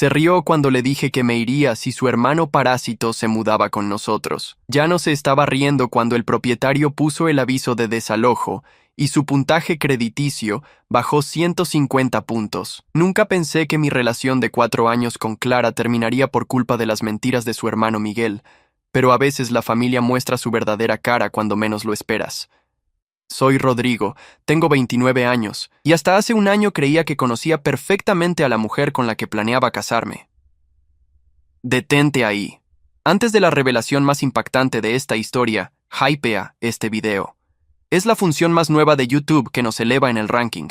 Se rió cuando le dije que me iría si su hermano parásito se mudaba con nosotros. Ya no se estaba riendo cuando el propietario puso el aviso de desalojo y su puntaje crediticio bajó 150 puntos. Nunca pensé que mi relación de 4 años con Clara terminaría por culpa de las mentiras de su hermano Miguel, pero a veces la familia muestra su verdadera cara cuando menos lo esperas. Soy Rodrigo, tengo 29 años, y hasta hace un año creía que conocía perfectamente a la mujer con la que planeaba casarme. Detente ahí. Antes de la revelación más impactante de esta historia, hypea este video. Es la función más nueva de YouTube que nos eleva en el ranking.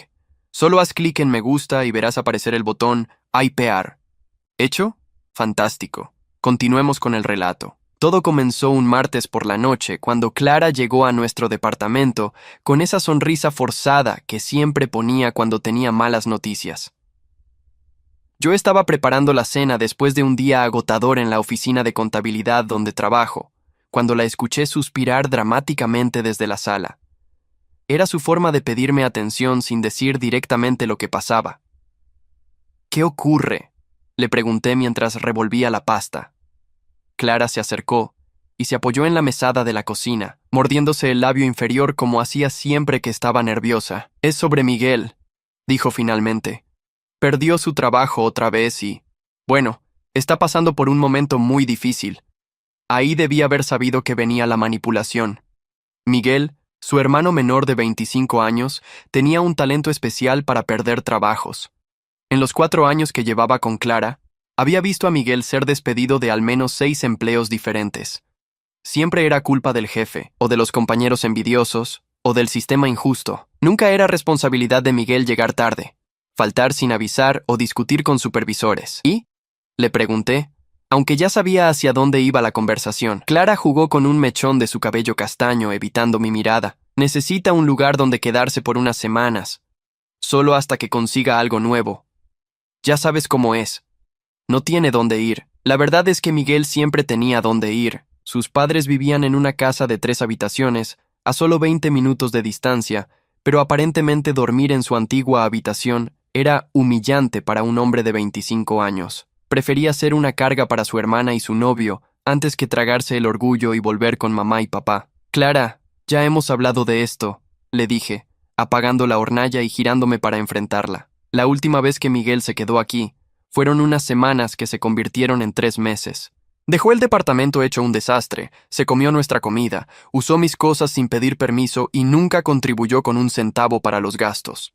Solo haz clic en me gusta y verás aparecer el botón hypear. ¿Hecho? Fantástico. Continuemos con el relato. Todo comenzó un martes por la noche, cuando Clara llegó a nuestro departamento con esa sonrisa forzada que siempre ponía cuando tenía malas noticias. Yo estaba preparando la cena después de un día agotador en la oficina de contabilidad donde trabajo, cuando la escuché suspirar dramáticamente desde la sala. Era su forma de pedirme atención sin decir directamente lo que pasaba. ¿Qué ocurre?, le pregunté mientras revolvía la pasta. Clara se acercó y se apoyó en la mesada de la cocina, mordiéndose el labio inferior como hacía siempre que estaba nerviosa. Es sobre Miguel, dijo finalmente. Perdió su trabajo otra vez y, bueno, está pasando por un momento muy difícil. Ahí debía haber sabido que venía la manipulación. Miguel, su hermano menor de 25 años, tenía un talento especial para perder trabajos. En los 4 años que llevaba con Clara, había visto a Miguel ser despedido de al menos 6 empleos diferentes. Siempre era culpa del jefe, o de los compañeros envidiosos, o del sistema injusto. Nunca era responsabilidad de Miguel llegar tarde, faltar sin avisar o discutir con supervisores. ¿Y?, le pregunté, aunque ya sabía hacia dónde iba la conversación. Clara jugó con un mechón de su cabello castaño, evitando mi mirada. Necesita un lugar donde quedarse por unas semanas, solo hasta que consiga algo nuevo. Ya sabes cómo es. No tiene dónde ir. La verdad es que Miguel siempre tenía dónde ir. Sus padres vivían en una casa de 3 habitaciones, a solo 20 minutos de distancia, pero aparentemente dormir en su antigua habitación era humillante para un hombre de 25 años. Prefería ser una carga para su hermana y su novio, antes que tragarse el orgullo y volver con mamá y papá. Clara, ya hemos hablado de esto, le dije, apagando la hornalla y girándome para enfrentarla. La última vez que Miguel se quedó aquí, fueron unas semanas que se convirtieron en 3 meses. Dejó el departamento hecho un desastre, se comió nuestra comida, usó mis cosas sin pedir permiso y nunca contribuyó con un centavo para los gastos.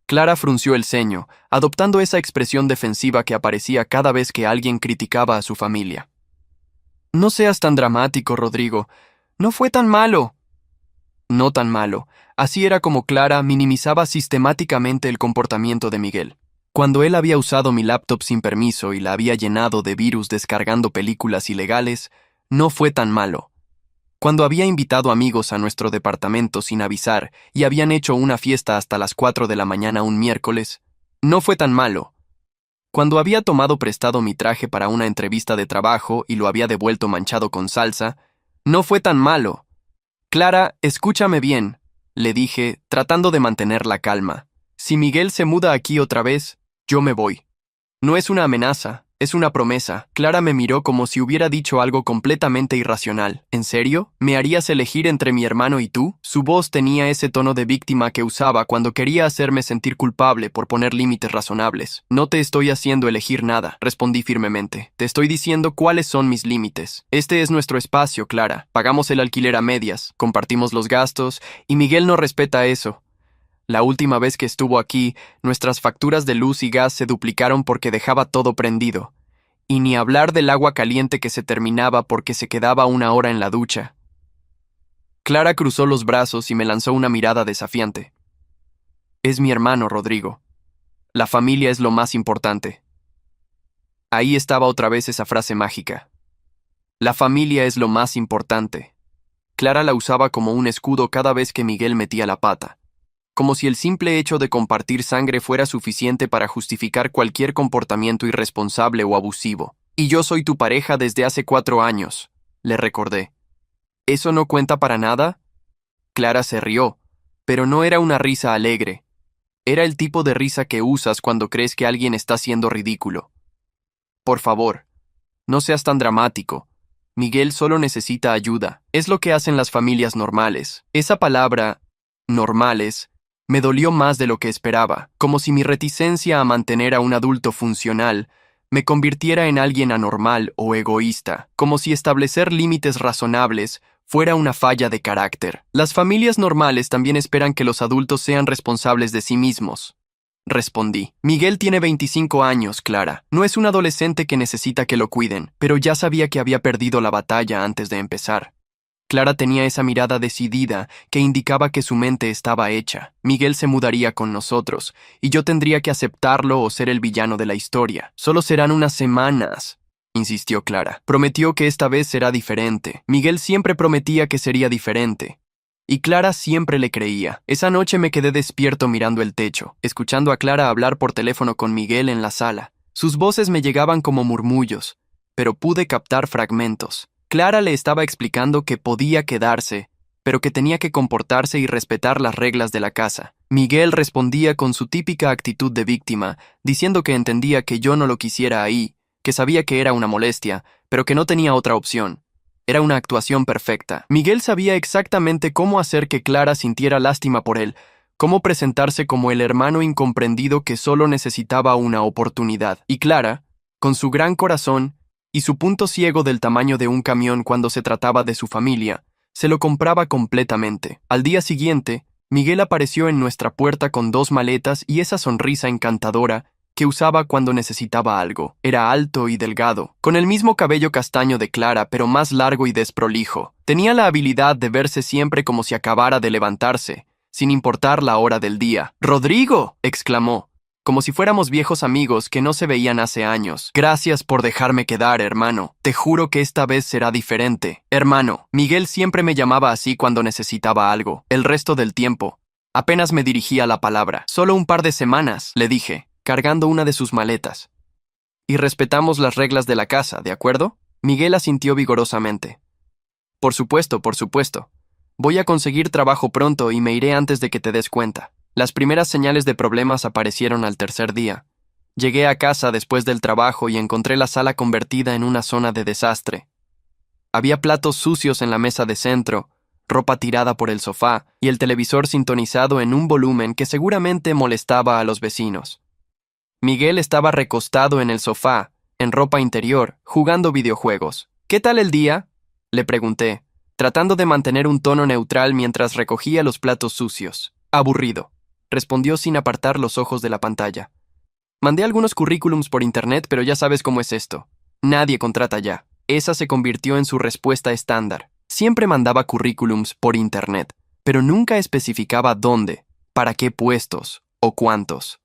Clara frunció el ceño, adoptando esa expresión defensiva que aparecía cada vez que alguien criticaba a su familia. No seas tan dramático, Rodrigo. No fue tan malo. No tan malo. Así era como Clara minimizaba sistemáticamente el comportamiento de Miguel. Cuando él había usado mi laptop sin permiso y la había llenado de virus descargando películas ilegales, no fue tan malo. Cuando había invitado amigos a nuestro departamento sin avisar y habían hecho una fiesta hasta las 4 de la mañana un miércoles, no fue tan malo. Cuando había tomado prestado mi traje para una entrevista de trabajo y lo había devuelto manchado con salsa, no fue tan malo. Clara, escúchame bien, le dije, tratando de mantener la calma. Si Miguel se muda aquí otra vez, yo me voy. No es una amenaza, es una promesa. Clara me miró como si hubiera dicho algo completamente irracional. ¿En serio? ¿Me harías elegir entre mi hermano y tú? Su voz tenía ese tono de víctima que usaba cuando quería hacerme sentir culpable por poner límites razonables. No te estoy haciendo elegir nada, respondí firmemente. Te estoy diciendo cuáles son mis límites. Este es nuestro espacio, Clara. Pagamos el alquiler a medias, compartimos los gastos, y Miguel no respeta eso. La última vez que estuvo aquí, nuestras facturas de luz y gas se duplicaron porque dejaba todo prendido. Y ni hablar del agua caliente que se terminaba porque se quedaba 1 hora en la ducha. Clara cruzó los brazos y me lanzó una mirada desafiante. Es mi hermano, Rodrigo. La familia es lo más importante. Ahí estaba otra vez esa frase mágica. La familia es lo más importante. Clara la usaba como un escudo cada vez que Miguel metía la pata. Como si el simple hecho de compartir sangre fuera suficiente para justificar cualquier comportamiento irresponsable o abusivo. Y yo soy tu pareja desde hace 4 años, le recordé. ¿Eso no cuenta para nada? Clara se rió, pero no era una risa alegre. Era el tipo de risa que usas cuando crees que alguien está siendo ridículo. Por favor, no seas tan dramático. Miguel solo necesita ayuda. Es lo que hacen las familias normales. Esa palabra, normales, me dolió más de lo que esperaba, como si mi reticencia a mantener a un adulto funcional me convirtiera en alguien anormal o egoísta, como si establecer límites razonables fuera una falla de carácter. Las familias normales también esperan que los adultos sean responsables de sí mismos. Respondí. Miguel tiene 25 años, Clara. No es un adolescente que necesita que lo cuiden, pero ya sabía que había perdido la batalla antes de empezar. Clara tenía esa mirada decidida que indicaba que su mente estaba hecha. Miguel se mudaría con nosotros, y yo tendría que aceptarlo o ser el villano de la historia. Solo serán unas semanas, insistió Clara. Prometió que esta vez será diferente. Miguel siempre prometía que sería diferente. Y Clara siempre le creía. Esa noche me quedé despierto mirando el techo, escuchando a Clara hablar por teléfono con Miguel en la sala. Sus voces me llegaban como murmullos, pero pude captar fragmentos. Clara le estaba explicando que podía quedarse, pero que tenía que comportarse y respetar las reglas de la casa. Miguel respondía con su típica actitud de víctima, diciendo que entendía que yo no lo quisiera ahí, que sabía que era una molestia, pero que no tenía otra opción. Era una actuación perfecta. Miguel sabía exactamente cómo hacer que Clara sintiera lástima por él, cómo presentarse como el hermano incomprendido que solo necesitaba una oportunidad. Y Clara, con su gran corazón y su punto ciego del tamaño de un camión cuando se trataba de su familia, se lo compraba completamente. Al día siguiente, Miguel apareció en nuestra puerta con 2 maletas y esa sonrisa encantadora que usaba cuando necesitaba algo. Era alto y delgado, con el mismo cabello castaño de Clara, pero más largo y desprolijo. Tenía la habilidad de verse siempre como si acabara de levantarse, sin importar la hora del día. ¡Rodrigo!, exclamó, como si fuéramos viejos amigos que no se veían hace años. Gracias por dejarme quedar, hermano. Te juro que esta vez será diferente. Hermano, Miguel siempre me llamaba así cuando necesitaba algo. El resto del tiempo, apenas me dirigía la palabra. Solo un par de semanas, le dije, cargando una de sus maletas. Y respetamos las reglas de la casa, ¿de acuerdo? Miguel asintió vigorosamente. Por supuesto, por supuesto. Voy a conseguir trabajo pronto y me iré antes de que te des cuenta. Las primeras señales de problemas aparecieron al tercer día. Llegué a casa después del trabajo y encontré la sala convertida en una zona de desastre. Había platos sucios en la mesa de centro, ropa tirada por el sofá y el televisor sintonizado en un volumen que seguramente molestaba a los vecinos. Miguel estaba recostado en el sofá, en ropa interior, jugando videojuegos. ¿Qué tal el día?, le pregunté, tratando de mantener un tono neutral mientras recogía los platos sucios. Aburrido, respondió sin apartar los ojos de la pantalla. Mandé algunos currículums por internet, pero ya sabes cómo es esto. Nadie contrata ya. Esa se convirtió en su respuesta estándar. Siempre mandaba currículums por internet, pero nunca especificaba dónde, para qué puestos o cuántos.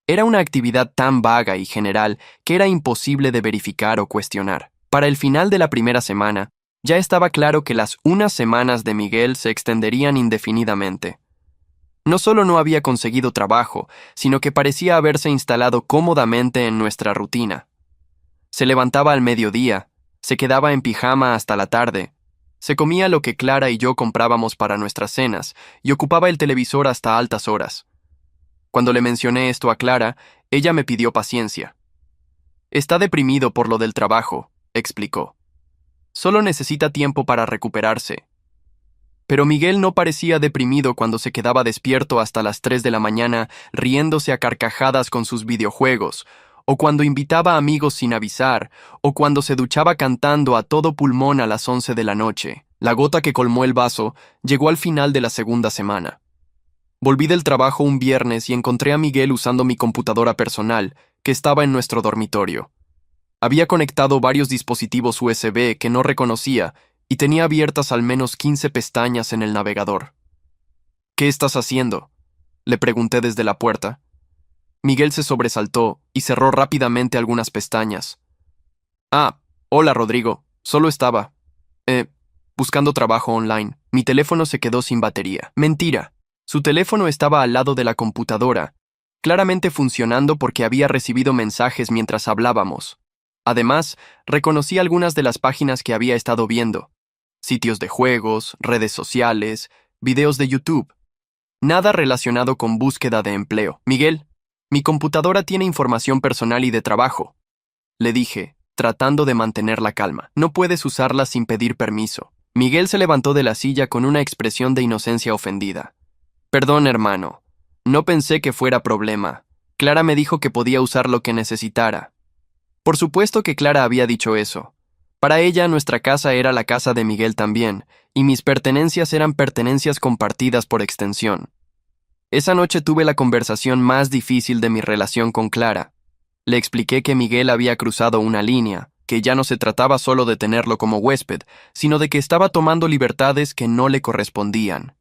Era una actividad tan vaga y general que era imposible de verificar o cuestionar. Para el final de la primera semana, ya estaba claro que las unas semanas de Miguel se extenderían indefinidamente. No solo no había conseguido trabajo, sino que parecía haberse instalado cómodamente en nuestra rutina. Se levantaba al mediodía, se quedaba en pijama hasta la tarde, se comía lo que Clara y yo comprábamos para nuestras cenas y ocupaba el televisor hasta altas horas. Cuando le mencioné esto a Clara, ella me pidió paciencia. Está deprimido por lo del trabajo, explicó. Solo necesita tiempo para recuperarse. Pero Miguel no parecía deprimido cuando se quedaba despierto hasta las 3 de la mañana riéndose a carcajadas con sus videojuegos, o cuando invitaba a amigos sin avisar, o cuando se duchaba cantando a todo pulmón a las 11 de la noche. La gota que colmó el vaso llegó al final de la segunda semana. Volví del trabajo un viernes y encontré a Miguel usando mi computadora personal, que estaba en nuestro dormitorio. Había conectado varios dispositivos USB que no reconocía y tenía abiertas al menos 15 pestañas en el navegador. ¿Qué estás haciendo?, le pregunté desde la puerta. Miguel se sobresaltó y cerró rápidamente algunas pestañas. Hola Rodrigo, solo estaba, buscando trabajo online. Mi teléfono se quedó sin batería. Mentira. Su teléfono estaba al lado de la computadora, claramente funcionando porque había recibido mensajes mientras hablábamos. Además, reconocí algunas de las páginas que había estado viendo. Sitios de juegos, redes sociales, videos de YouTube. Nada relacionado con búsqueda de empleo. Miguel, mi computadora tiene información personal y de trabajo, le dije, tratando de mantener la calma. No puedes usarlas sin pedir permiso. Miguel se levantó de la silla con una expresión de inocencia ofendida. Perdón, hermano. No pensé que fuera problema. Clara me dijo que podía usar lo que necesitara. Por supuesto que Clara había dicho eso. Para ella, nuestra casa era la casa de Miguel también, y mis pertenencias eran pertenencias compartidas por extensión. Esa noche tuve la conversación más difícil de mi relación con Clara. Le expliqué que Miguel había cruzado una línea, que ya no se trataba solo de tenerlo como huésped, sino de que estaba tomando libertades que no le correspondían.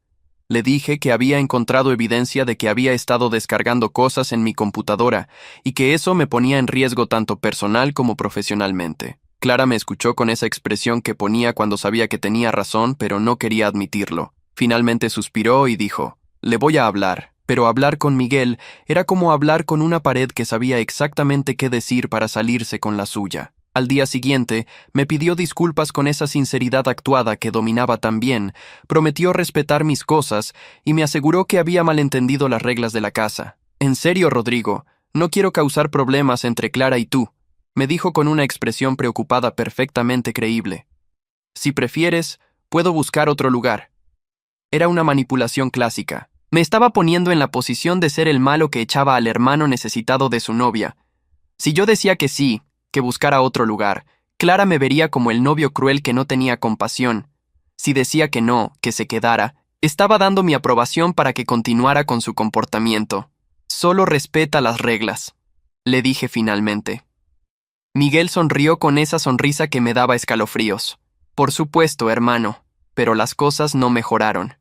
Le dije que había encontrado evidencia de que había estado descargando cosas en mi computadora y que eso me ponía en riesgo tanto personal como profesionalmente. Clara me escuchó con esa expresión que ponía cuando sabía que tenía razón, pero no quería admitirlo. Finalmente suspiró y dijo, «Le voy a hablar». Pero hablar con Miguel era como hablar con una pared que sabía exactamente qué decir para salirse con la suya. Al día siguiente, me pidió disculpas con esa sinceridad actuada que dominaba tan bien, prometió respetar mis cosas y me aseguró que había malentendido las reglas de la casa. «En serio, Rodrigo, no quiero causar problemas entre Clara y tú», me dijo con una expresión preocupada perfectamente creíble. «Si prefieres, puedo buscar otro lugar». Era una manipulación clásica. Me estaba poniendo en la posición de ser el malo que echaba al hermano necesitado de su novia. Si yo decía que sí, que buscara otro lugar, Clara me vería como el novio cruel que no tenía compasión. Si decía que no, que se quedara, estaba dando mi aprobación para que continuara con su comportamiento. «Solo respeta las reglas», le dije finalmente. Miguel sonrió con esa sonrisa que me daba escalofríos. «Por supuesto, hermano, pero las cosas no mejoraron.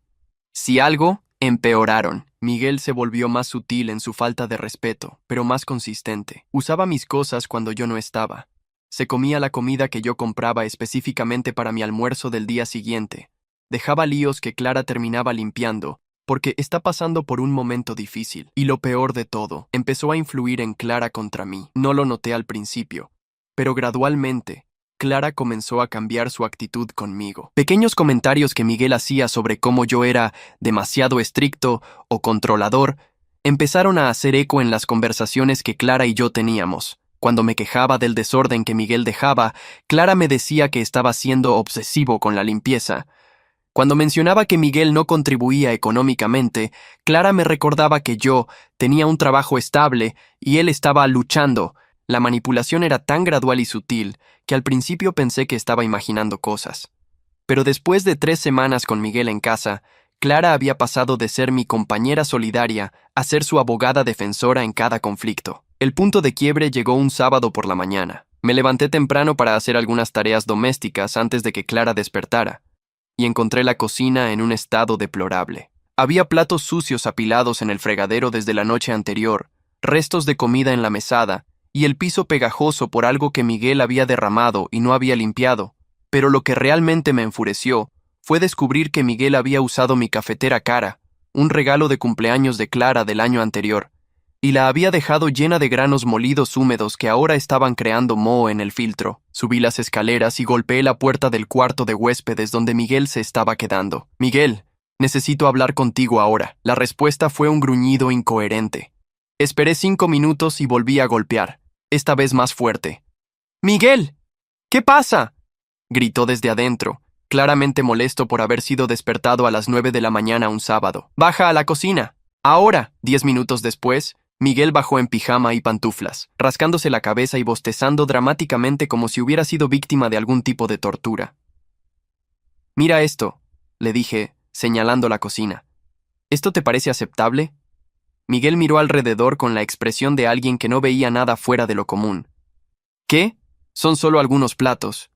Si algo, empeoraron». Miguel se volvió más sutil en su falta de respeto, pero más consistente. Usaba mis cosas cuando yo no estaba. Se comía la comida que yo compraba específicamente para mi almuerzo del día siguiente. Dejaba líos que Clara terminaba limpiando, porque está pasando por un momento difícil. Y lo peor de todo, empezó a influir en Clara contra mí. No lo noté al principio, pero gradualmente, Clara comenzó a cambiar su actitud conmigo. Pequeños comentarios que Miguel hacía sobre cómo yo era demasiado estricto o controlador empezaron a hacer eco en las conversaciones que Clara y yo teníamos. Cuando me quejaba del desorden que Miguel dejaba, Clara me decía que estaba siendo obsesivo con la limpieza. Cuando mencionaba que Miguel no contribuía económicamente, Clara me recordaba que yo tenía un trabajo estable y él estaba luchando. La manipulación era tan gradual y sutil que al principio pensé que estaba imaginando cosas. Pero después de 3 semanas con Miguel en casa, Clara había pasado de ser mi compañera solidaria a ser su abogada defensora en cada conflicto. El punto de quiebre llegó un sábado por la mañana. Me levanté temprano para hacer algunas tareas domésticas antes de que Clara despertara, y encontré la cocina en un estado deplorable. Había platos sucios apilados en el fregadero desde la noche anterior, restos de comida en la mesada, y el piso pegajoso por algo que Miguel había derramado y no había limpiado. Pero lo que realmente me enfureció fue descubrir que Miguel había usado mi cafetera cara, un regalo de cumpleaños de Clara del año anterior, y la había dejado llena de granos molidos húmedos que ahora estaban creando moho en el filtro. Subí las escaleras y golpeé la puerta del cuarto de huéspedes donde Miguel se estaba quedando. «Miguel, necesito hablar contigo ahora». La respuesta fue un gruñido incoherente. Esperé 5 minutos y volví a golpear, esta vez más fuerte. «¡Miguel! ¿Qué pasa?», gritó desde adentro, claramente molesto por haber sido despertado a las 9 de la mañana un sábado. «Baja a la cocina. Ahora». 10 minutos después, Miguel bajó en pijama y pantuflas, rascándose la cabeza y bostezando dramáticamente como si hubiera sido víctima de algún tipo de tortura. «Mira esto», le dije, señalando la cocina. «¿Esto te parece aceptable?». Miguel miró alrededor con la expresión de alguien que no veía nada fuera de lo común. «¿Qué? Son solo algunos platos».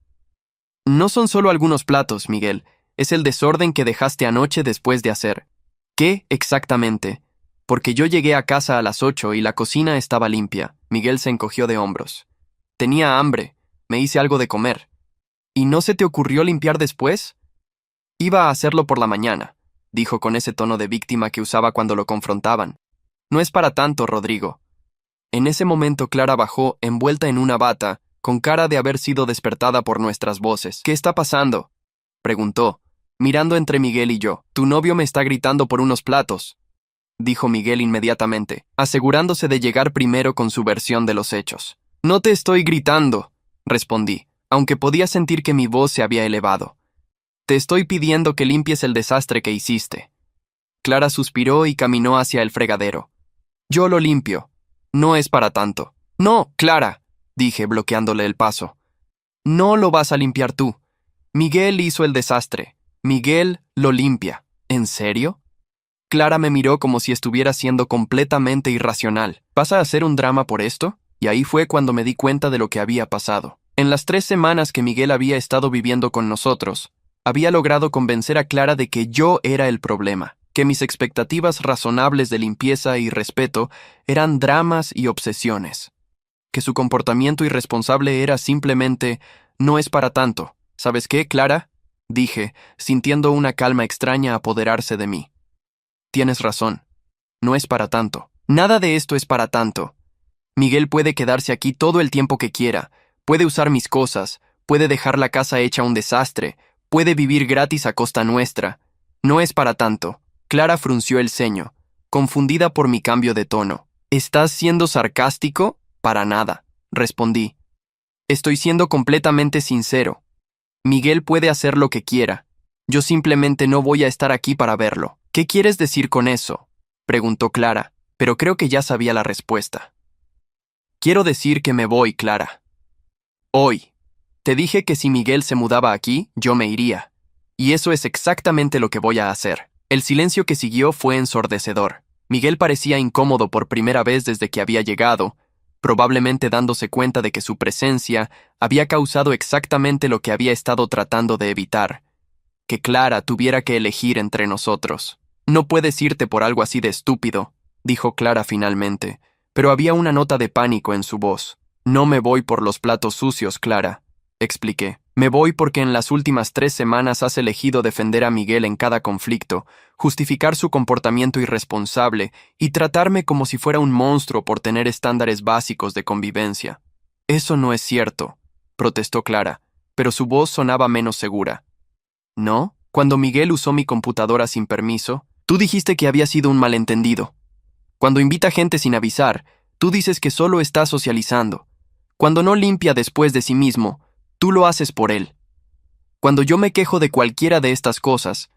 «No son solo algunos platos, Miguel. Es el desorden que dejaste anoche después de hacer». «¿Qué exactamente?». «Porque yo llegué a casa a las 8 y la cocina estaba limpia». Miguel se encogió de hombros. «Tenía hambre. Me hice algo de comer». «¿Y no se te ocurrió limpiar después?». «Iba a hacerlo por la mañana», dijo con ese tono de víctima que usaba cuando lo confrontaban. «No es para tanto, Rodrigo». En ese momento Clara bajó, envuelta en una bata, con cara de haber sido despertada por nuestras voces. «¿Qué está pasando?», preguntó, mirando entre Miguel y yo. «Tu novio me está gritando por unos platos», dijo Miguel inmediatamente, asegurándose de llegar primero con su versión de los hechos. No te estoy gritando, respondí, aunque podía sentir que mi voz se había elevado. Te estoy pidiendo que limpies el desastre que hiciste. Clara suspiró y caminó hacia el fregadero. Yo lo limpio. No es para tanto. No, Clara, dije, bloqueándole el paso. No lo vas a limpiar tú. Miguel hizo el desastre. Miguel lo limpia. ¿En serio? Clara me miró como si estuviera siendo completamente irracional. ¿Vas a hacer un drama por esto? Y ahí fue cuando me di cuenta de lo que había pasado. En las 3 semanas que Miguel había estado viviendo con nosotros, había logrado convencer a Clara de que yo era el problema, que mis expectativas razonables de limpieza y respeto eran dramas y obsesiones, que su comportamiento irresponsable era simplemente no es para tanto. ¿Sabes qué, Clara?, dije, sintiendo una calma extraña apoderarse de mí. Tienes razón. No es para tanto. Nada de esto es para tanto. Miguel puede quedarse aquí todo el tiempo que quiera, puede usar mis cosas, puede dejar la casa hecha un desastre, puede vivir gratis a costa nuestra. No es para tanto. Clara frunció el ceño, confundida por mi cambio de tono. ¿Estás siendo sarcástico? Para nada, respondí. Estoy siendo completamente sincero. Miguel puede hacer lo que quiera. Yo simplemente no voy a estar aquí para verlo. ¿Qué quieres decir con eso?, preguntó Clara, pero creo que ya sabía la respuesta. Quiero decir que me voy, Clara. Hoy. Te dije que si Miguel se mudaba aquí, yo me iría. Y eso es exactamente lo que voy a hacer. El silencio que siguió fue ensordecedor. Miguel parecía incómodo por primera vez desde que había llegado, probablemente dándose cuenta de que su presencia había causado exactamente lo que había estado tratando de evitar, que Clara tuviera que elegir entre nosotros. No puedes irte por algo así de estúpido, dijo Clara finalmente, pero había una nota de pánico en su voz. No me voy por los platos sucios, Clara, expliqué. Me voy porque en las últimas 3 semanas has elegido defender a Miguel en cada conflicto, justificar su comportamiento irresponsable y tratarme como si fuera un monstruo por tener estándares básicos de convivencia. Eso no es cierto, protestó Clara, pero su voz sonaba menos segura. ¿No? Cuando Miguel usó mi computadora sin permiso, tú dijiste que había sido un malentendido. Cuando invita gente sin avisar, tú dices que solo está socializando. Cuando no limpia después de sí mismo, tú lo haces por él. Cuando yo me quejo de cualquiera de estas cosas,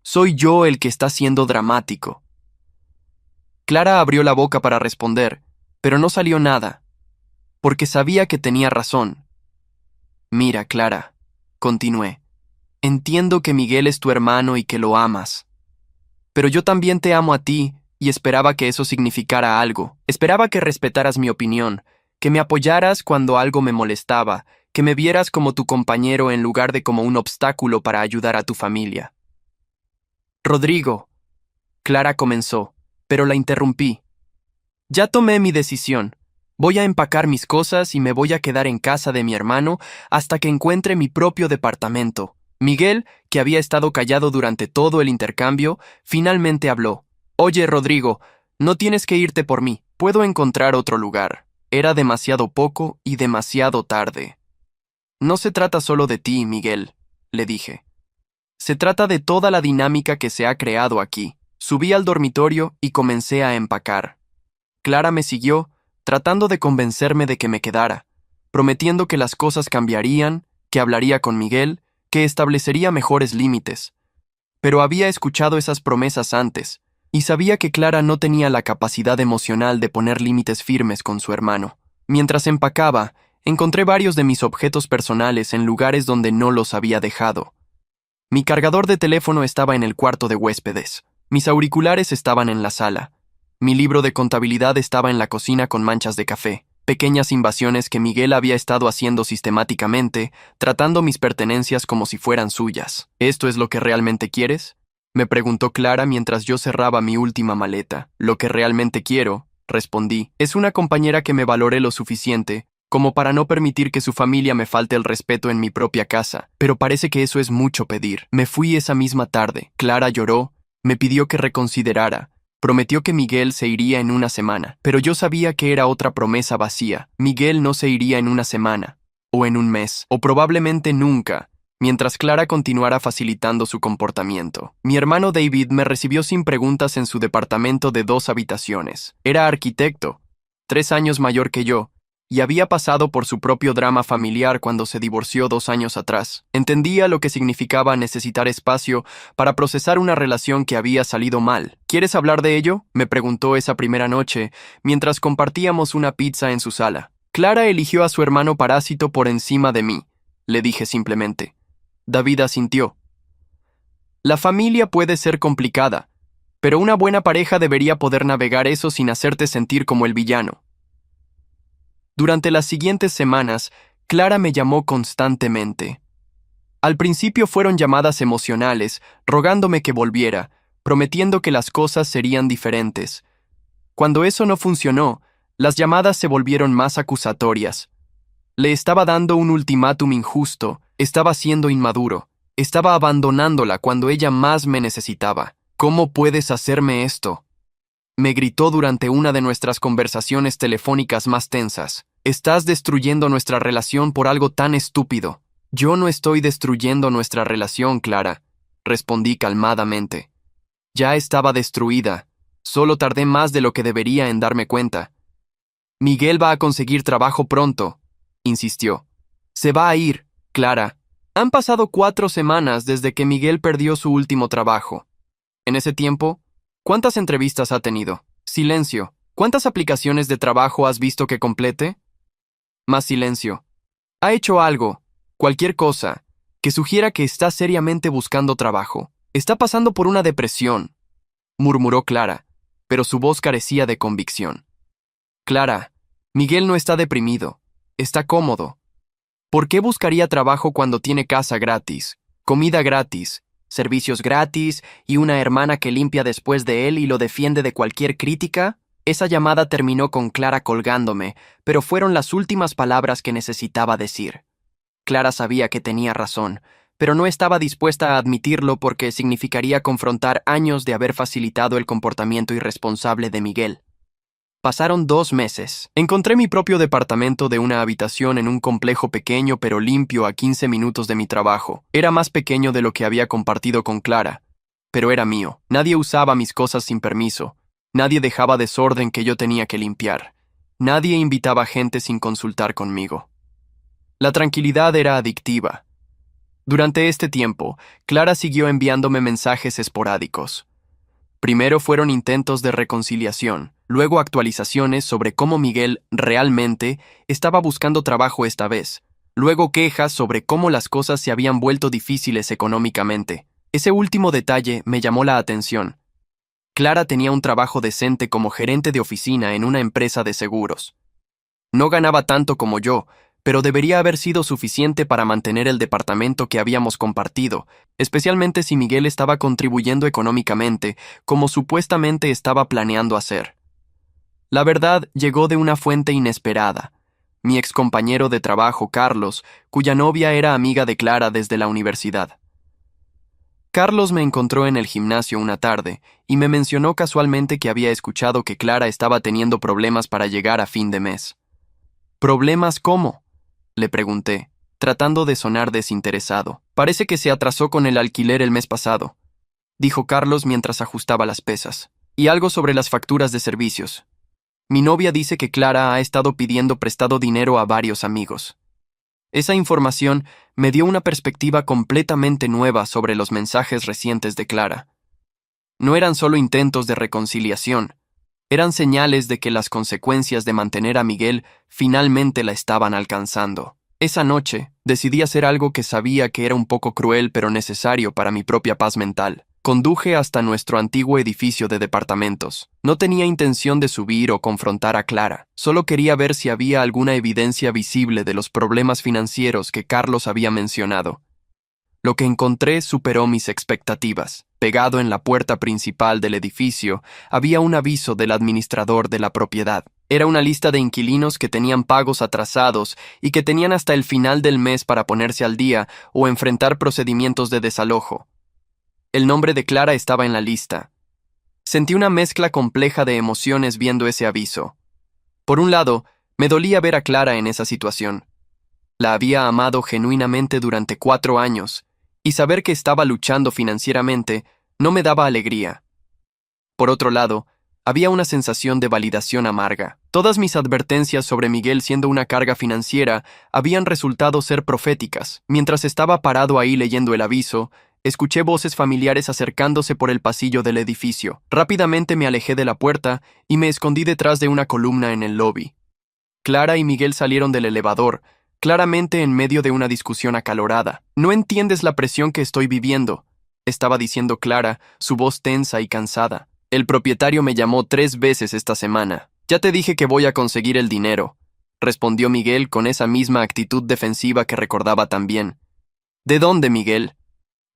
soy yo el que está siendo dramático. Clara abrió la boca para responder, pero no salió nada, porque sabía que tenía razón. Mira, Clara, continué, entiendo que Miguel es tu hermano y que lo amas. Pero yo también te amo a ti y esperaba que eso significara algo. Esperaba que respetaras mi opinión, que me apoyaras cuando algo me molestaba, que me vieras como tu compañero en lugar de como un obstáculo para ayudar a tu familia. Rodrigo, Clara comenzó, pero la interrumpí. Ya tomé mi decisión. Voy a empacar mis cosas y me voy a quedar en casa de mi hermano hasta que encuentre mi propio departamento. Miguel, que había estado callado durante todo el intercambio, finalmente habló. Oye, Rodrigo, no tienes que irte por mí. Puedo encontrar otro lugar. Era demasiado poco y demasiado tarde. No se trata solo de ti, Miguel, le dije. Se trata de toda la dinámica que se ha creado aquí. Subí al dormitorio y comencé a empacar. Clara me siguió, tratando de convencerme de que me quedara, prometiendo que las cosas cambiarían, que hablaría con Miguel, que establecería mejores límites. Pero había escuchado esas promesas antes, y sabía que Clara no tenía la capacidad emocional de poner límites firmes con su hermano. Mientras empacaba, encontré varios de mis objetos personales en lugares donde no los había dejado. Mi cargador de teléfono estaba en el cuarto de huéspedes. Mis auriculares estaban en la sala. Mi libro de contabilidad estaba en la cocina con manchas de café. Pequeñas invasiones que Miguel había estado haciendo sistemáticamente, tratando mis pertenencias como si fueran suyas. ¿Esto es lo que realmente quieres?, me preguntó Clara mientras yo cerraba mi última maleta. Lo que realmente quiero, respondí, es una compañera que me valore lo suficiente como para no permitir que su familia me falte el respeto en mi propia casa. Pero parece que eso es mucho pedir. Me fui esa misma tarde. Clara lloró, me pidió que reconsiderara. Prometió que Miguel se iría en una semana, pero yo sabía que era otra promesa vacía. Miguel no se iría en una semana, o en un mes, o probablemente nunca, mientras Clara continuara facilitando su comportamiento. Mi hermano David me recibió sin preguntas en su departamento de 2 habitaciones. Era arquitecto, 3 años mayor que yo, y había pasado por su propio drama familiar cuando se divorció 2 años atrás. Entendía lo que significaba necesitar espacio para procesar una relación que había salido mal. ¿Quieres hablar de ello?, me preguntó esa primera noche, mientras compartíamos una pizza en su sala. Clara eligió a su hermano parásito por encima de mí, le dije simplemente. David asintió. La familia puede ser complicada, pero una buena pareja debería poder navegar eso sin hacerte sentir como el villano. Durante las siguientes semanas, Clara me llamó constantemente. Al principio fueron llamadas emocionales, rogándome que volviera, prometiendo que las cosas serían diferentes. Cuando eso no funcionó, las llamadas se volvieron más acusatorias. Le estaba dando un ultimátum injusto, estaba siendo inmaduro, estaba abandonándola cuando ella más me necesitaba. ¿Cómo puedes hacerme esto?, me gritó durante una de nuestras conversaciones telefónicas más tensas. Estás destruyendo nuestra relación por algo tan estúpido. Yo no estoy destruyendo nuestra relación, Clara, respondí calmadamente. Ya estaba destruida. Solo tardé más de lo que debería en darme cuenta. Miguel va a conseguir trabajo pronto, insistió. Se va a ir, Clara. Han pasado 4 semanas desde que Miguel perdió su último trabajo. En ese tiempo, ¿cuántas entrevistas ha tenido? Silencio. ¿Cuántas aplicaciones de trabajo has visto que complete? Más silencio. Ha hecho algo, cualquier cosa, que sugiera que está seriamente buscando trabajo. Está pasando por una depresión, murmuró Clara, pero su voz carecía de convicción. Clara, Miguel no está deprimido, está cómodo. ¿Por qué buscaría trabajo cuando tiene casa gratis, comida gratis, servicios gratis y una hermana que limpia después de él y lo defiende de cualquier crítica? Esa llamada terminó con Clara colgándome, pero fueron las últimas palabras que necesitaba decir. Clara sabía que tenía razón, pero no estaba dispuesta a admitirlo porque significaría confrontar años de haber facilitado el comportamiento irresponsable de Miguel. Pasaron 2 meses. Encontré mi propio departamento de una habitación en un complejo pequeño pero limpio a 15 minutos de mi trabajo. Era más pequeño de lo que había compartido con Clara, pero era mío. Nadie usaba mis cosas sin permiso. Nadie dejaba desorden que yo tenía que limpiar. Nadie invitaba gente sin consultar conmigo. La tranquilidad era adictiva. Durante este tiempo, Clara siguió enviándome mensajes esporádicos. Primero fueron intentos de reconciliación, luego actualizaciones sobre cómo Miguel realmente estaba buscando trabajo esta vez, luego quejas sobre cómo las cosas se habían vuelto difíciles económicamente. Ese último detalle me llamó la atención. Clara tenía un trabajo decente como gerente de oficina en una empresa de seguros. No ganaba tanto como yo, pero debería haber sido suficiente para mantener el departamento que habíamos compartido, especialmente si Miguel estaba contribuyendo económicamente, como supuestamente estaba planeando hacer. La verdad llegó de una fuente inesperada. Mi excompañero de trabajo, Carlos, cuya novia era amiga de Clara desde la universidad. Carlos me encontró en el gimnasio una tarde y me mencionó casualmente que había escuchado que Clara estaba teniendo problemas para llegar a fin de mes. ¿Problemas cómo?, le pregunté, tratando de sonar desinteresado. Parece que se atrasó con el alquiler el mes pasado, dijo Carlos mientras ajustaba las pesas. Y algo sobre las facturas de servicios. Mi novia dice que Clara ha estado pidiendo prestado dinero a varios amigos. Esa información me dio una perspectiva completamente nueva sobre los mensajes recientes de Clara. No eran solo intentos de reconciliación, eran señales de que las consecuencias de mantener a Miguel finalmente la estaban alcanzando. Esa noche, decidí hacer algo que sabía que era un poco cruel pero necesario para mi propia paz mental. Conduje hasta nuestro antiguo edificio de departamentos. No tenía intención de subir o confrontar a Clara. Solo quería ver si había alguna evidencia visible de los problemas financieros que Carlos había mencionado. Lo que encontré superó mis expectativas. Pegado en la puerta principal del edificio, había un aviso del administrador de la propiedad. Era una lista de inquilinos que tenían pagos atrasados y que tenían hasta el final del mes para ponerse al día o enfrentar procedimientos de desalojo. El nombre de Clara estaba en la lista. Sentí una mezcla compleja de emociones viendo ese aviso. Por un lado, me dolía ver a Clara en esa situación. La había amado genuinamente durante 4 años, y saber que estaba luchando financieramente no me daba alegría. Por otro lado, Había una sensación de validación amarga. Todas mis advertencias sobre Miguel siendo una carga financiera habían resultado ser proféticas. Mientras estaba parado ahí leyendo el aviso, escuché voces familiares acercándose por el pasillo del edificio. Rápidamente me alejé de la puerta y me escondí detrás de una columna en el lobby. Clara y Miguel salieron del elevador, claramente en medio de una discusión acalorada. «No entiendes la presión que estoy viviendo», estaba diciendo Clara, su voz tensa y cansada. «El propietario me llamó 3 veces esta semana. Ya te dije que voy a conseguir el dinero», respondió Miguel con esa misma actitud defensiva que recordaba tan bien. «¿De dónde, Miguel?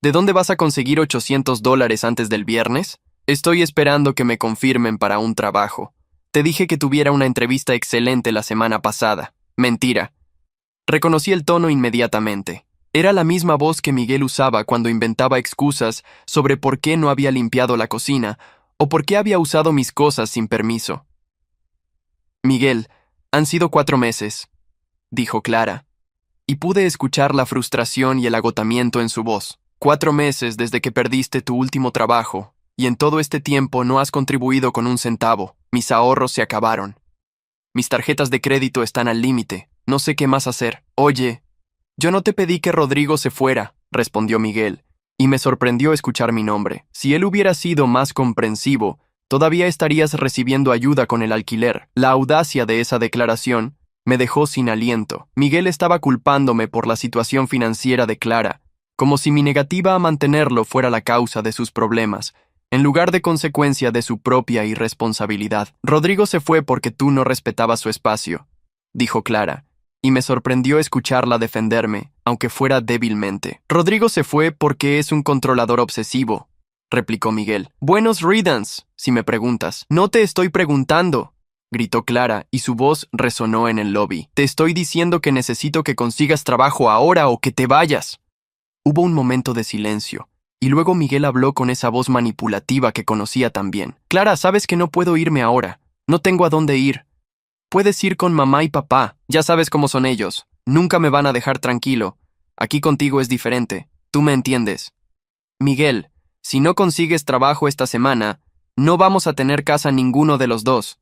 ¿De dónde vas a conseguir $800 antes del viernes? Estoy esperando que me confirmen para un trabajo. Te dije que tuviera una entrevista excelente la semana pasada. Mentira». Reconocí el tono inmediatamente. Era la misma voz que Miguel usaba cuando inventaba excusas sobre por qué no había limpiado la cocina o por qué había usado mis cosas sin permiso. «Miguel, han sido 4 meses», dijo Clara, y pude escuchar la frustración y el agotamiento en su voz. 4 meses desde que perdiste tu último trabajo, y en todo este tiempo no has contribuido con un centavo. Mis ahorros se acabaron. Mis tarjetas de crédito están al límite. No sé qué más hacer. Oye, yo no te pedí que Rodrigo se fuera, respondió Miguel, y me sorprendió escuchar mi nombre. Si él hubiera sido más comprensivo, todavía estarías recibiendo ayuda con el alquiler. La audacia de esa declaración me dejó sin aliento. Miguel estaba culpándome por la situación financiera de Clara, como si mi negativa a mantenerlo fuera la causa de sus problemas, en lugar de consecuencia de su propia irresponsabilidad. Rodrigo se fue porque tú no respetabas su espacio, dijo Clara, y me sorprendió escucharla defenderme, aunque fuera débilmente. Rodrigo se fue porque es un controlador obsesivo, replicó Miguel. Buenos riddance, si me preguntas. No te estoy preguntando, gritó Clara, y su voz resonó en el lobby. Te estoy diciendo que necesito que consigas trabajo ahora o que te vayas. Hubo un momento de silencio, y luego Miguel habló con esa voz manipulativa que conocía tan bien. Clara, sabes que no puedo irme ahora. No tengo a dónde ir. Puedes ir con mamá y papá, ya sabes cómo son ellos. Nunca me van a dejar tranquilo. Aquí contigo es diferente, tú me entiendes. Miguel, si no consigues trabajo esta semana, no vamos a tener casa ninguno de los dos.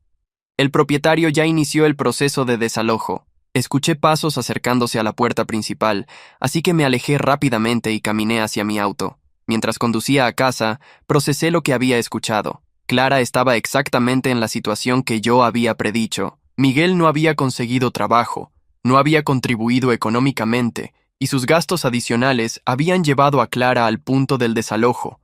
El propietario ya inició el proceso de desalojo. Escuché pasos acercándose a la puerta principal, así que me alejé rápidamente y caminé hacia mi auto. Mientras conducía a casa, procesé lo que había escuchado. Clara estaba exactamente en la situación que yo había predicho. Miguel no había conseguido trabajo, no había contribuido económicamente, y sus gastos adicionales habían llevado a Clara al punto del desalojo.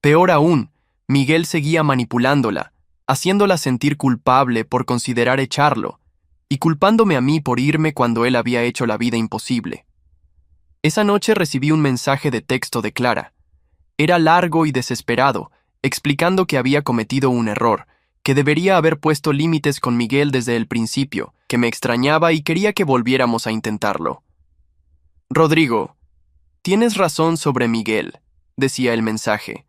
Peor aún, Miguel seguía manipulándola, haciéndola sentir culpable por considerar echarlo, y culpándome a mí por irme cuando él había hecho la vida imposible. Esa noche recibí un mensaje de texto de Clara. Era largo y desesperado, explicando que había cometido un error, que debería haber puesto límites con Miguel desde el principio, que me extrañaba y quería que volviéramos a intentarlo. Rodrigo, tienes razón sobre Miguel, decía el mensaje.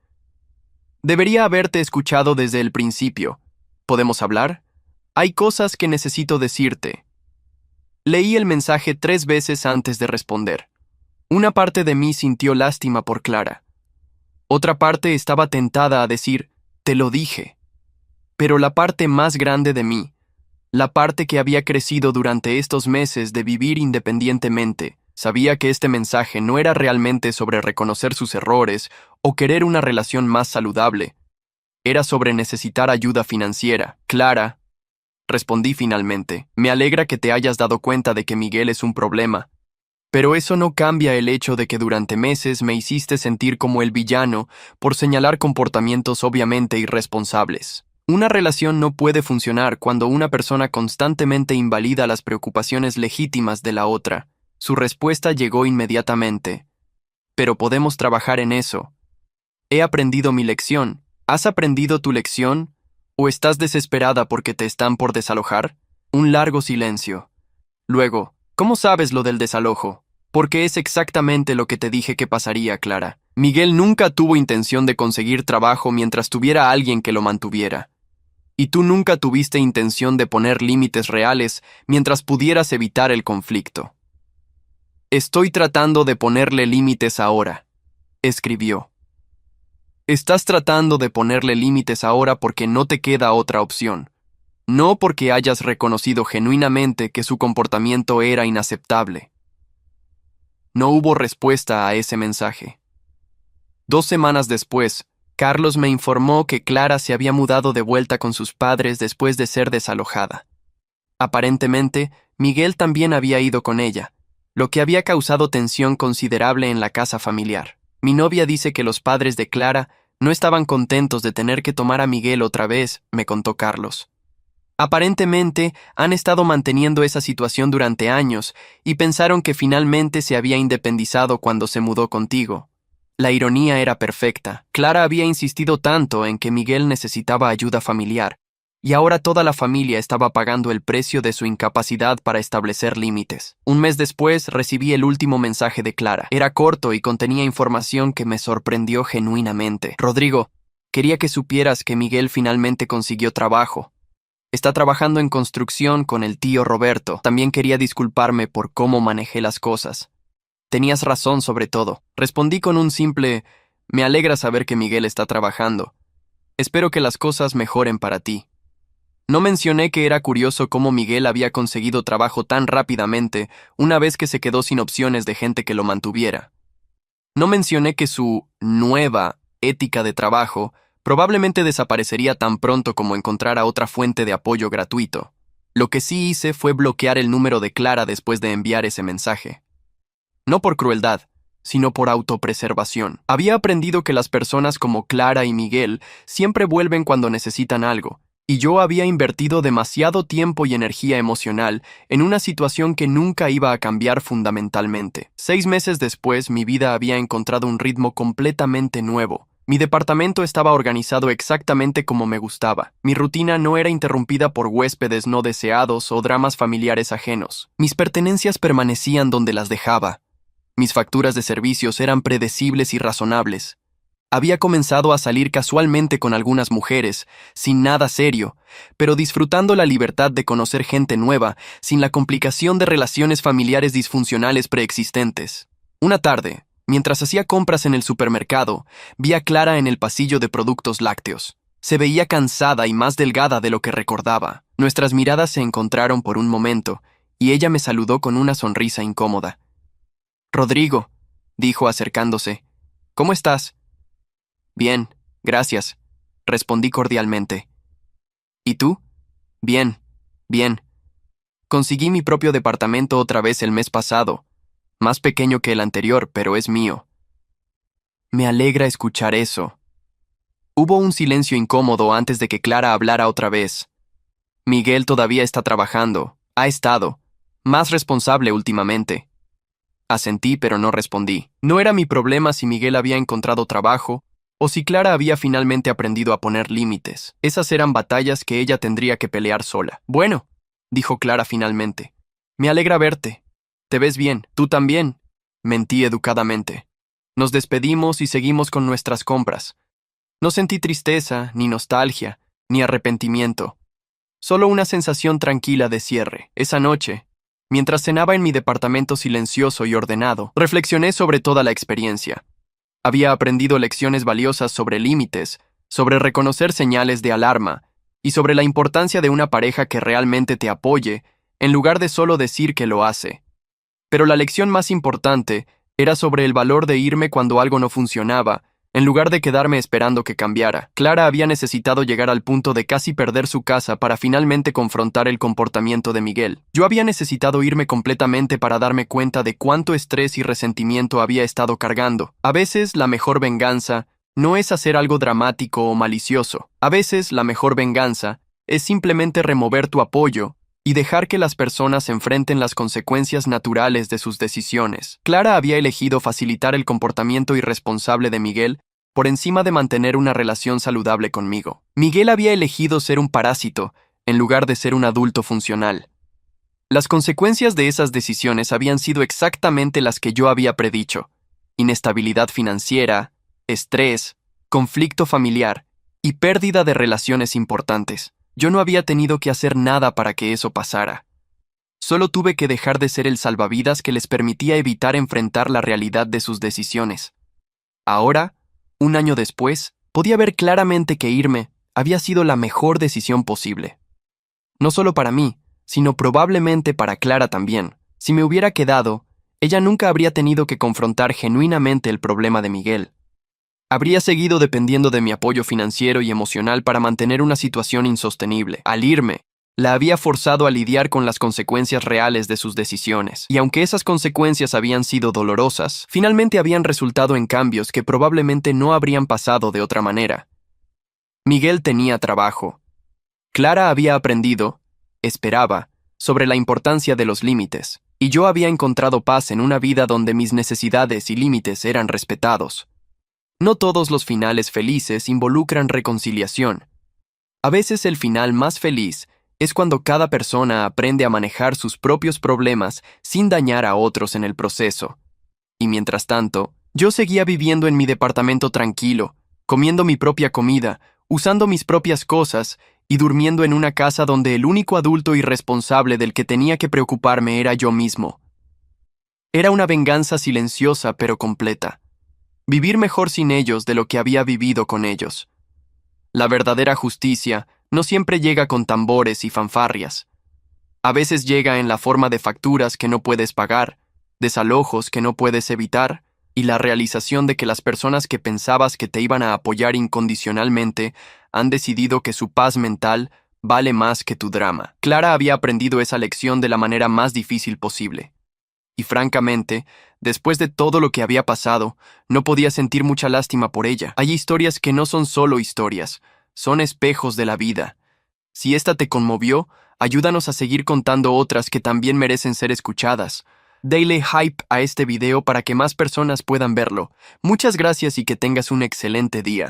Debería haberte escuchado desde el principio. ¿Podemos hablar? Hay cosas que necesito decirte. Leí el mensaje 3 veces antes de responder. Una parte de mí sintió lástima por Clara. Otra parte estaba tentada a decir, te lo dije. Pero la parte más grande de mí, la parte que había crecido durante estos meses de vivir independientemente, sabía que este mensaje no era realmente sobre reconocer sus errores o querer una relación más saludable. Era sobre necesitar ayuda financiera. Clara, respondí finalmente, me alegra que te hayas dado cuenta de que Miguel es un problema. Pero eso no cambia el hecho de que durante meses me hiciste sentir como el villano por señalar comportamientos obviamente irresponsables. Una relación no puede funcionar cuando una persona constantemente invalida las preocupaciones legítimas de la otra. Su respuesta llegó inmediatamente. Pero podemos trabajar en eso. He aprendido mi lección. ¿Has aprendido tu lección? ¿O estás desesperada porque te están por desalojar? Un largo silencio. Luego, ¿cómo sabes lo del desalojo? Porque es exactamente lo que te dije que pasaría, Clara. Miguel nunca tuvo intención de conseguir trabajo mientras tuviera a alguien que lo mantuviera. Y tú nunca tuviste intención de poner límites reales mientras pudieras evitar el conflicto. Estoy tratando de ponerle límites ahora, escribió. Estás tratando de ponerle límites ahora porque no te queda otra opción. No porque hayas reconocido genuinamente que su comportamiento era inaceptable. No hubo respuesta a ese mensaje. 2 semanas después, Carlos me informó que Clara se había mudado de vuelta con sus padres después de ser desalojada. Aparentemente, Miguel también había ido con ella, lo que había causado tensión considerable en la casa familiar. Mi novia dice que los padres de Clara no estaban contentos de tener que tomar a Miguel otra vez, me contó Carlos. Aparentemente, han estado manteniendo esa situación durante años y pensaron que finalmente se había independizado cuando se mudó contigo. La ironía era perfecta. Clara había insistido tanto en que Miguel necesitaba ayuda familiar, y ahora toda la familia estaba pagando el precio de su incapacidad para establecer límites. Un mes después recibí el último mensaje de Clara. Era corto y contenía información que me sorprendió genuinamente. Rodrigo, quería que supieras que Miguel finalmente consiguió trabajo. Está trabajando en construcción con el tío Roberto. También quería disculparme por cómo manejé las cosas. Tenías razón sobre todo. Respondí con un simple: me alegra saber que Miguel está trabajando. Espero que las cosas mejoren para ti. No mencioné que era curioso cómo Miguel había conseguido trabajo tan rápidamente una vez que se quedó sin opciones de gente que lo mantuviera. No mencioné que su nueva ética de trabajo probablemente desaparecería tan pronto como encontrara otra fuente de apoyo gratuito. Lo que sí hice fue bloquear el número de Clara después de enviar ese mensaje. No por crueldad, sino por autopreservación. Había aprendido que las personas como Clara y Miguel siempre vuelven cuando necesitan algo, y yo había invertido demasiado tiempo y energía emocional en una situación que nunca iba a cambiar fundamentalmente. 6 meses después, mi vida había encontrado un ritmo completamente nuevo. Mi departamento estaba organizado exactamente como me gustaba. Mi rutina no era interrumpida por huéspedes no deseados o dramas familiares ajenos. Mis pertenencias permanecían donde las dejaba. Mis facturas de servicios eran predecibles y razonables. Había comenzado a salir casualmente con algunas mujeres, sin nada serio, pero disfrutando la libertad de conocer gente nueva, sin la complicación de relaciones familiares disfuncionales preexistentes. Una tarde, mientras hacía compras en el supermercado, vi a Clara en el pasillo de productos lácteos. Se veía cansada y más delgada de lo que recordaba. Nuestras miradas se encontraron por un momento, y ella me saludó con una sonrisa incómoda. «Rodrigo», dijo acercándose, «¿cómo estás?» «Bien, gracias», respondí cordialmente. «¿Y tú?» «Bien, bien. Conseguí mi propio departamento otra vez el mes pasado, más pequeño que el anterior, pero es mío». «Me alegra escuchar eso». Hubo un silencio incómodo antes de que Clara hablara otra vez. «Miguel todavía está trabajando, ha estado, más responsable últimamente». Asentí, pero no respondí. No era mi problema si Miguel había encontrado trabajo o si Clara había finalmente aprendido a poner límites. Esas eran batallas que ella tendría que pelear sola. «Bueno», dijo Clara finalmente, «me alegra verte. Te ves bien, tú también», mentí educadamente. Nos despedimos y seguimos con nuestras compras. No sentí tristeza, ni nostalgia, ni arrepentimiento. Solo una sensación tranquila de cierre. Esa noche, mientras cenaba en mi departamento silencioso y ordenado, reflexioné sobre toda la experiencia. Había aprendido lecciones valiosas sobre límites, sobre reconocer señales de alarma y sobre la importancia de una pareja que realmente te apoye, en lugar de solo decir que lo hace. Pero la lección más importante era sobre el valor de irme cuando algo no funcionaba, en lugar de quedarme esperando que cambiara. Clara había necesitado llegar al punto de casi perder su casa para finalmente confrontar el comportamiento de Miguel. Yo había necesitado irme completamente para darme cuenta de cuánto estrés y resentimiento había estado cargando. A veces la mejor venganza no es hacer algo dramático o malicioso. A veces la mejor venganza es simplemente remover tu apoyo y dejar que las personas enfrenten las consecuencias naturales de sus decisiones. Clara había elegido facilitar el comportamiento irresponsable de Miguel por encima de mantener una relación saludable conmigo. Miguel había elegido ser un parásito en lugar de ser un adulto funcional. Las consecuencias de esas decisiones habían sido exactamente las que yo había predicho: inestabilidad financiera, estrés, conflicto familiar y pérdida de relaciones importantes. Yo no había tenido que hacer nada para que eso pasara. Solo tuve que dejar de ser el salvavidas que les permitía evitar enfrentar la realidad de sus decisiones. Ahora, un año después, Podía ver claramente que irme había sido la mejor decisión posible. No solo para mí, sino probablemente para Clara también. Si me hubiera quedado, ella nunca habría tenido que confrontar genuinamente el problema de Miguel. Habría seguido dependiendo de mi apoyo financiero y emocional para mantener una situación insostenible. Al irme, la había forzado a lidiar con las consecuencias reales de sus decisiones. Y aunque esas consecuencias habían sido dolorosas, finalmente habían resultado en cambios que probablemente no habrían pasado de otra manera. Miguel tenía trabajo. Clara había aprendido, esperaba, sobre la importancia de los límites, y yo había encontrado paz en una vida donde mis necesidades y límites eran respetados. No todos los finales felices involucran reconciliación. A veces el final más feliz es cuando cada persona aprende a manejar sus propios problemas sin dañar a otros en el proceso. Y mientras tanto, yo seguía viviendo en mi departamento tranquilo, comiendo mi propia comida, usando mis propias cosas y durmiendo en una casa donde el único adulto irresponsable del que tenía que preocuparme era yo mismo. Era una venganza silenciosa pero completa. Vivir mejor sin ellos de lo que había vivido con ellos. La verdadera justicia no siempre llega con tambores y fanfarrias. A veces llega en la forma de facturas que no puedes pagar, desalojos que no puedes evitar, y la realización de que las personas que pensabas que te iban a apoyar incondicionalmente han decidido que su paz mental vale más que tu drama. Clara había aprendido esa lección de la manera más difícil posible. Y francamente, después de todo lo que había pasado, no podía sentir mucha lástima por ella. Hay historias que no son solo historias, son espejos de la vida. Si esta te conmovió, ayúdanos a seguir contando otras que también merecen ser escuchadas. Dale hype a este video para que más personas puedan verlo. Muchas gracias y que tengas un excelente día.